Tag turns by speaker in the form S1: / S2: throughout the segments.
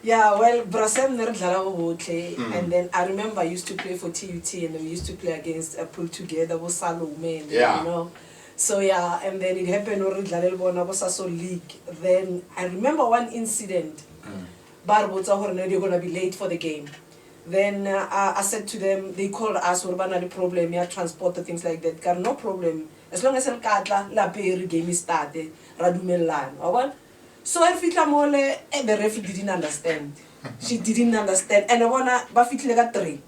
S1: Yeah, well, Brasem and then I remember I used to play for TUT and we used to play against Pull Together, was Salome, you know. So yeah, and then it happened so league. Then I remember one incident. You're gonna be late for the game. Then I said to them, they called us, what about the problem, yeah, transport, things like that. Got no problem. As long as la game is started, Radumelan. So I feel the referee didn't understand. She didn't understand. And I wanna bafitle 3.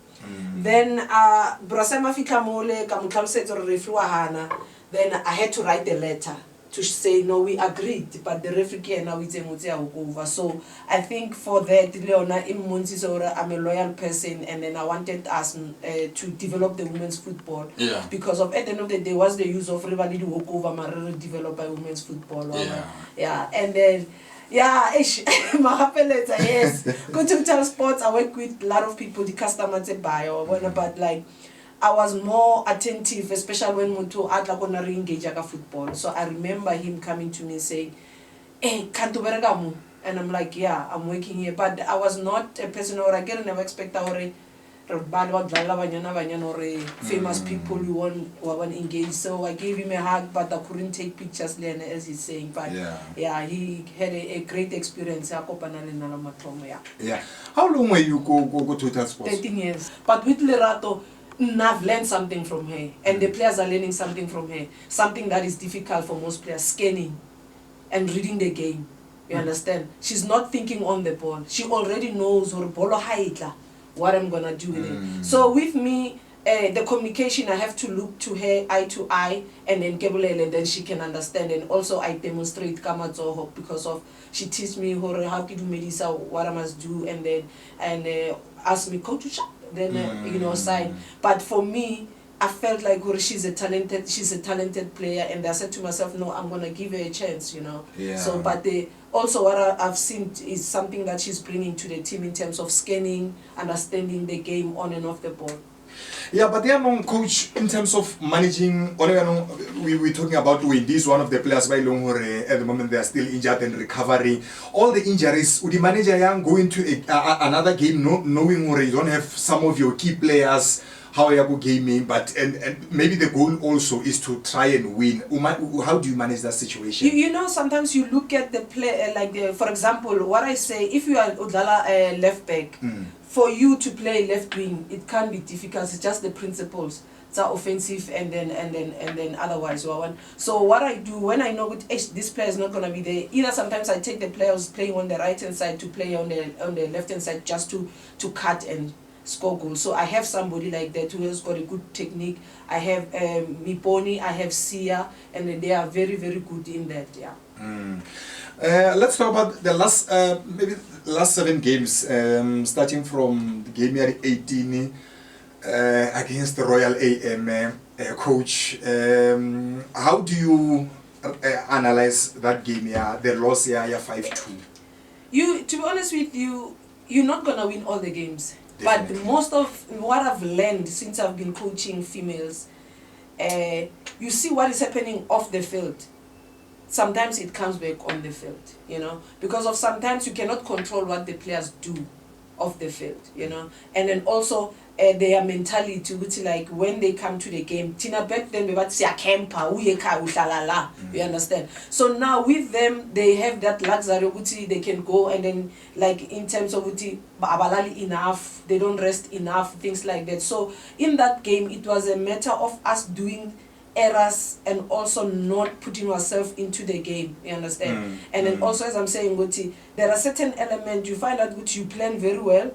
S1: Then Brasema Fikamole, Kamukamset or referee. Then I had to write a letter to say no, we agreed, but the referee now is over. So I think for that, Leona I'm a loyal person, and then I wanted us to develop the women's football.
S2: Yeah.
S1: Because of at the end of the day was the use of Rivali to walk over my develop by women's football. Yeah. And then yes. Go to Tell Sports, I work with a lot of people, the customers buy or whatever, but like I was more attentive, especially when Muntu Atla gonna re-engage football. So I remember him coming to me saying, "Hey, can't you bergamu?" And I'm like, "Yeah, I'm working here." But I was not a person or I never expect famous people you want engage. So I gave him a hug, but I couldn't take pictures as he's saying. But yeah, he had a great experience.
S3: Yeah. How long were you go to Total Sports?
S1: 13 years. But with Lerato, I've learned something from her, and the players are learning something from her. Something that is difficult for most players: scanning and reading the game. You understand? She's not thinking on the ball. She already knows her ball what I'm gonna do with it. So with me, the communication, I have to look to her eye to eye, and then and then she can understand. And also I demonstrate Kamazoho because of she teach me how to do medicine, what I must do, and then ask me coach to shop. Then sign. But for me, I felt like she's a talented player, and I said to myself, no, I'm gonna give her a chance, So, but also what I've seen is something that she's bringing to the team in terms of scanning, understanding the game on and off the ball.
S3: Yeah, but they are no coach in terms of managing. We're talking about Wendy is one of the players by long at the moment they are still injured and recovering. All the injuries, would the manager go into another game knowing you don't have some of your key players, how you go gaming, but and maybe the goal also is to try and win. How do you manage that situation?
S1: Sometimes you look at the play, for example, what I say, if you are Udala left back. For you to play left wing, it can be difficult. It's just the principles. It's offensive and then otherwise. So what I do when I know this player is not gonna be there, either sometimes I take the player who's playing on the right hand side to play on the left hand side just to cut and score goals. So I have somebody like that who has got a good technique. I have Miponi, I have Sia, and they are very, very good in that. Yeah.
S3: Let's talk about the last 7 games, starting from the game year 18 against the Royal AM. Coach, how do you analyze that game? The loss 5-2.
S1: To be honest with you, you're not gonna win all the games. Definitely. But most of what I've learned since I've been coaching females, you see what is happening off the field. Sometimes it comes back on the field, because of sometimes you cannot control what the players do off the field, and then also their mentality, which like when they come to the game, Tina back then you understand? So now with them, they have that luxury, which they can go and then like in terms of enough, they don't rest enough, things like that. So in that game, it was a matter of us doing errors and also not putting ourselves into the game, you understand? And then also, as I'm saying, Guti, there are certain elements you find out Guti, you plan very well,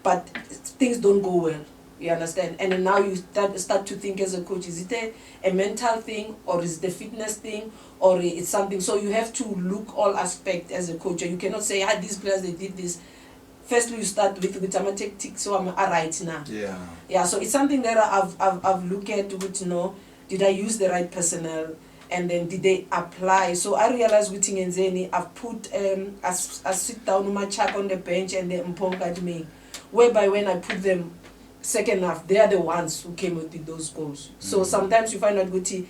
S1: but things don't go well, you understand? And then now you start to think as a coach, is it a mental thing, or is it a fitness thing, or it's something? So you have to look all aspects as a coach. You cannot say, these players, they did this. Firstly, you start with I'm tactics, so I'm alright now. Yeah. So it's something that I've looked at, which did I use the right personnel, and then did they apply? So I realized with Ngenzeni, I've put I sit down on my chuck on the bench and they empowered me, whereby when I put them second half, they are the ones who came with those goals. So sometimes you find out Guti,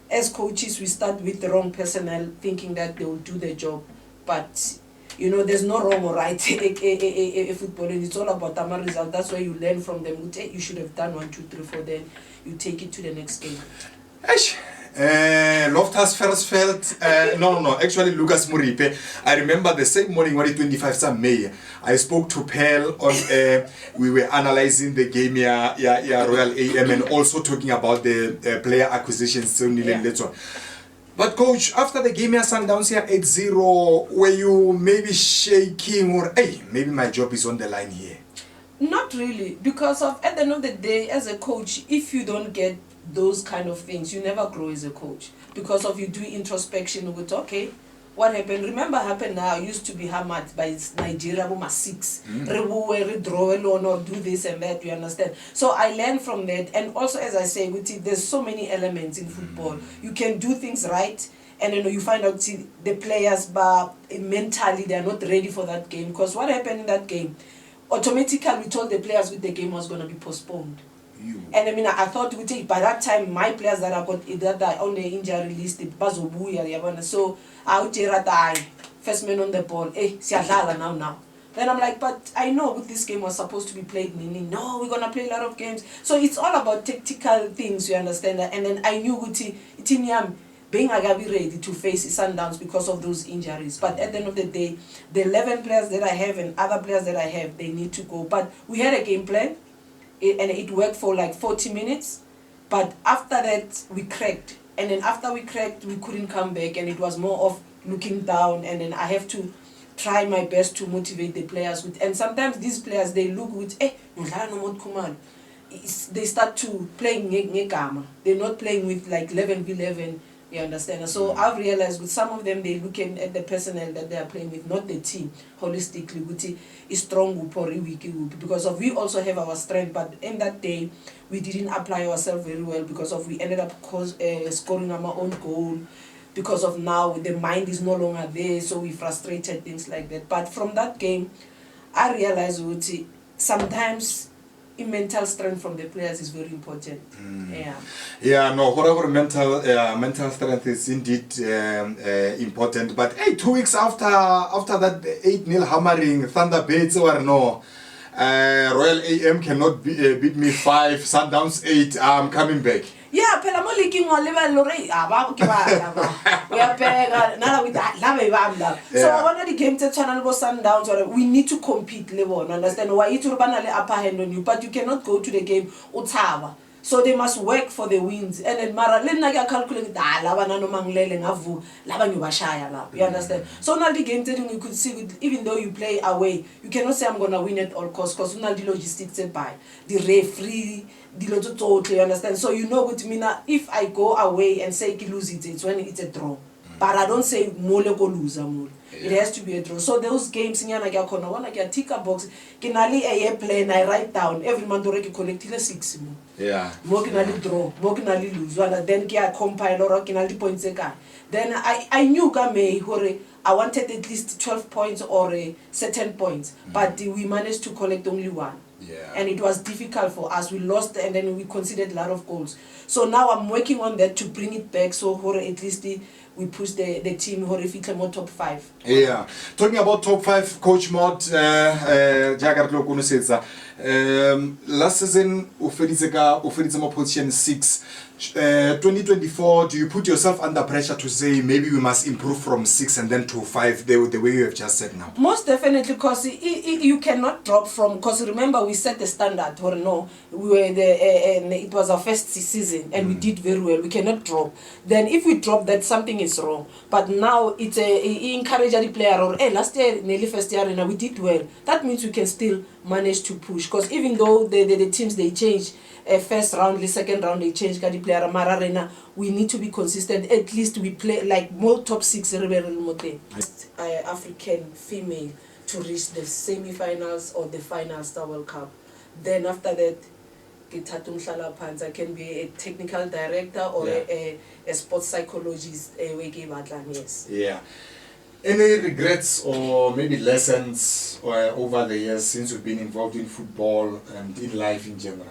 S1: as coaches we start with the wrong personnel thinking that they will do the job, but you know, there's no wrong or right football, and it's all about the result. That's why you learn from them. You should have done 1, 2, 3, 4. Then you take it to the next game.
S3: Loftus Versfeld, no, actually Lucas Muripe. I remember the same morning, when 25th May, I spoke to Pearl on, we were analyzing the game, Royal AM, and also talking about the player acquisitions. So But coach, after the game, Sundowns here 8-0, were you maybe shaking or, hey, maybe my job is on the line here?
S1: Not really, because of, at the end of the day, as a coach, if you don't get those kind of things, you never grow as a coach, because of you do introspection with, okay, what happened? Remember happened now, used to be hammered by Nigeria, 6, draw alone or do this and that, you understand? So I learned from that, and also, as I say, there's so many elements in football. You can do things right, and then you find out the players, but mentally they are not ready for that game, because what happened in that game, automatically we told the players the game was going to be postponed. And I mean, I thought by that time my players that are on the injury list, so I would first man on the ball, now. Then I'm like, but I know this game was supposed to be played. No, we're gonna play a lot of games. So it's all about tactical things, you understand that? And then I knew being ready to face Sundowns because of those injuries. But at the end of the day, the 11 players that I have and other players that I have, they need to go. But we had a game plan. And it worked for like 40 minutes, but after that we cracked, and then after we cracked we couldn't come back, and it was more of looking down, and then I have to try my best to motivate the players with, and sometimes these players, they look with, Maude Khumalo, they start to playing ngegama, they're not playing with like 11v11, you understand? So I've realized with some of them, they're looking at the personnel that they are playing with, not the team holistically, which is strong because of we also have our strength, but in that day we didn't apply ourselves very well, because of we ended up scoring our own goal, because of now the mind is no longer there, so we frustrated, things like that. But from that game I realized sometimes mental strength from the players is very important.
S3: Mental strength is indeed important. But 2 weeks after that 8-0 hammering, Thunderbirds or no, Royal AM cannot beat me 5, Sundowns 8, I'm coming back.
S1: Yeah, phela mo leaking wa level lore aba ke ba we are pega nala with that love so I want the game to channel go Sundowns, we need to compete le bona, understand why it bana le upper hand on you, but you cannot go to the game uthaba. So they must work for the wins, and then mara le nna ke calculate laba na no manglele ngavu laba ngibashaya lapha, you understand? So now the game you could see even though you play away, you cannot say I'm going to win at all costs, because now the logistics by the referee, the total, you understand? So you know what I mean, if I go away and say ki lose it's when it's a draw, but I don't say mole go lose mole. It has to be a draw. So those games nyana ke khona bona ke tick a box ke na le a plan, I write down every month or ke collectile 6 mo. Mo ke na le draw, mo ke na le lose, then ke a compile or ke na le points e kae. Then I knew ka me hore I wanted at least 12 points or a certain points, but we managed to collect only 1. And it was difficult for us. We lost, and then we conceded a lot of goals. So now I'm working on that to bring it back, so at least we push the team more top 5.
S3: Talking about top 5, Coach Maude, last season u feditse mo position 6. 2024, do you put yourself under pressure to say maybe we must improve from 6 and then to 5 the way you have just said now?
S1: Most definitely, because you cannot drop from, because remember we set the standard, or no, we were and it was our first season and we did very well. We cannot drop. Then if we drop, that something is wrong. But now it's encourage the player, or last year, nearly first year, and we did well. That means we can still manage to push, because even though the teams, they change first round, the second round they change the player Mararena, we need to be consistent. At least we play like more top 6 African female to reach the semi-finals or the final Star World Cup. Then after that, I can be a technical director or a sports psychologist. Yes.
S3: Any regrets or maybe lessons over the years since you've been involved in football and in life in general?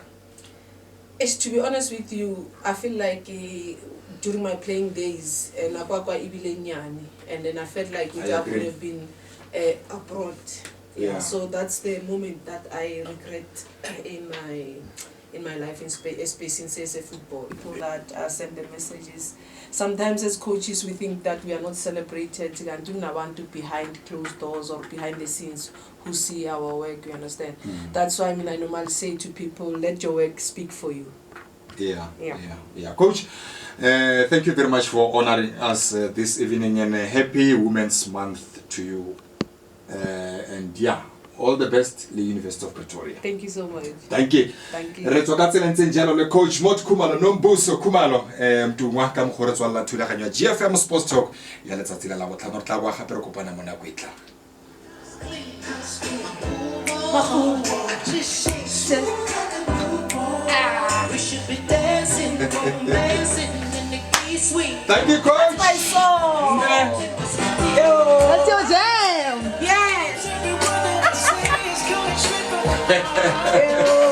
S1: To be honest with you, I feel like during my playing days, and then I felt like it would have been abroad.
S3: Yeah.
S1: So that's the moment that I regret in my life, especially since a football. People that send the messages. Sometimes as coaches we think that we are not celebrated and do not want to behind closed doors or behind the scenes who see our work, you understand? That's why I normally say to people, let your work speak for you.
S3: Yeah. Coach, thank you very much for honoring us this evening, and happy Women's Month to you. And yeah, all the best, the University of Pretoria.
S1: Thank you so much.
S3: Thank you.
S1: Thank you.
S3: Re tswa tseleng njalo le coach Maude Khumalo Nombuso Khumalo mtungwa ka mogore tswa la thulaganyo ya GFM Sports Talk ya letsatsi la botlhano re tla bua gape re kopana mo nako e tlang.
S2: We should be dancing, romancing in the key suite.
S3: Thank you, coach.
S1: My song.
S4: That's your jam.
S1: Yes.
S2: Everyone else is gonna trip up.